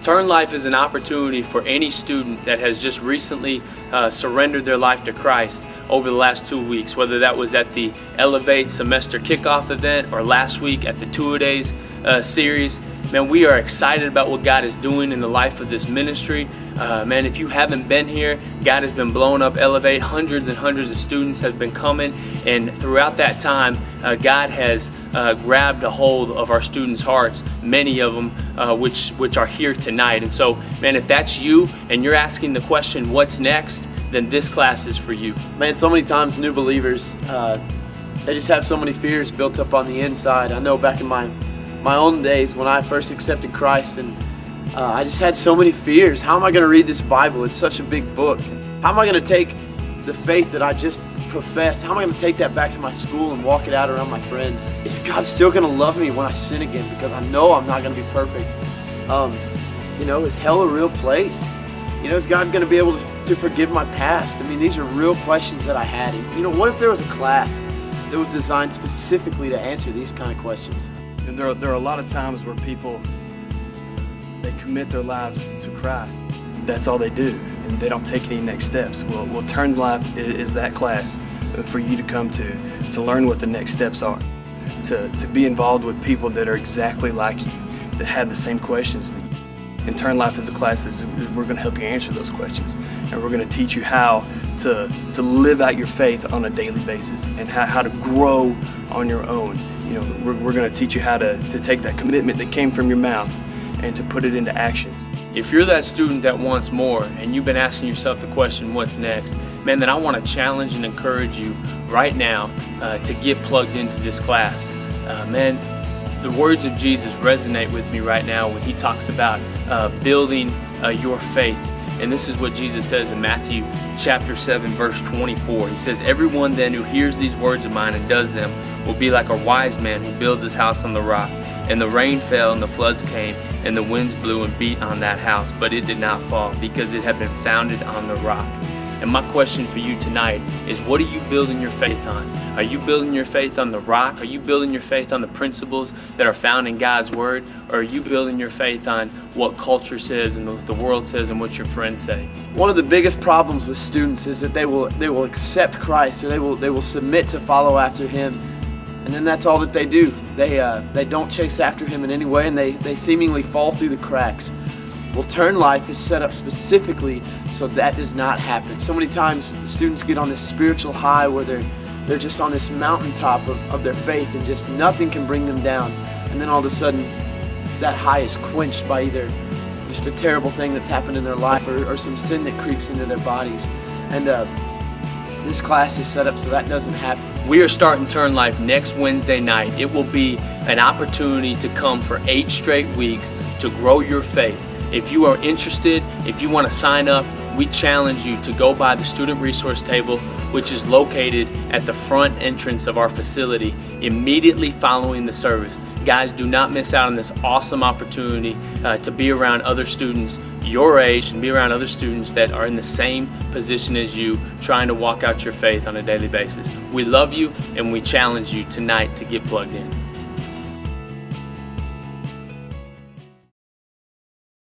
Turn Life is an opportunity for any student that has just recently surrendered their life to Christ over the last 2 weeks, whether that was at the Elevate semester kickoff event or last week at the Two-A-Days series. Man, we are excited about what God is doing in the life of this ministry. Man, if you haven't been here, God has been blowing up Elevate. Hundreds and hundreds of students have been coming, and throughout that time, God has grabbed a hold of our students' hearts, many of them which are here tonight. And so, man, if that's you and you're asking the question, what's next, then this class is for you. Man, so many times new believers, they just have so many fears built up on the inside. I know back in my own days when I first accepted Christ, and I just had so many fears. How am I going to read this Bible? It's such a big book. How am I going to take the faith that I just professed? How am I going to take that back to my school and walk it out around my friends? Is God still going to love me when I sin again? Because I know I'm not going to be perfect. Is hell a real place? Is God going to be able to forgive my past? I mean, these are real questions that I had. And, what if there was a class that was designed specifically to answer these kind of questions? And there are a lot of times where people, they commit their lives to Christ. That's all they do, and they don't take any next steps. Well, Turn Life is that class for you to come to learn what the next steps are, to be involved with people that are exactly like you, that have the same questions. And Turn Life is a class that we're going to help you answer those questions, and we're going to teach you how to live out your faith on a daily basis and how to grow on your own. We're going to teach you how to take that commitment that came from your mouth and to put it into actions. If you're that student that wants more and you've been asking yourself the question, what's next? Man, then I want to challenge and encourage you right now to get plugged into this class. Man, the words of Jesus resonate with me right now when he talks about building your faith. And this is what Jesus says in Matthew chapter 7, verse 24. He says, "Everyone then who hears these words of mine and does them will be like a wise man who builds his house on the rock. And the rain fell and the floods came and the winds blew and beat on that house, but it did not fall because it had been founded on the rock." And my question for you tonight is, what are you building your faith on? Are you building your faith on the rock? Are you building your faith on the principles that are found in God's word? Or are you building your faith on what culture says and what the world says and what your friends say? One of the biggest problems with students is that they will accept Christ, or they will submit to follow after him, and then that's all that they do. They don't chase after him in any way, and they seemingly fall through the cracks. Well, Turn Life is set up specifically so that does not happen. So many times students get on this spiritual high where they're just on this mountaintop of their faith, and just nothing can bring them down. And then all of a sudden that high is quenched by either just a terrible thing that's happened in their life or some sin that creeps into their bodies. And this class is set up so that doesn't happen. We are starting Turn Life next Wednesday night. It will be an opportunity to come for 8 straight weeks to grow your faith. If you are interested, if you want to sign up, we challenge you to go by the student resource table, which is located at the front entrance of our facility immediately following the service. Guys, do not miss out on this awesome opportunity to be around other students your age and be around other students that are in the same position as you, trying to walk out your faith on a daily basis. We love you, and we challenge you tonight to get plugged in.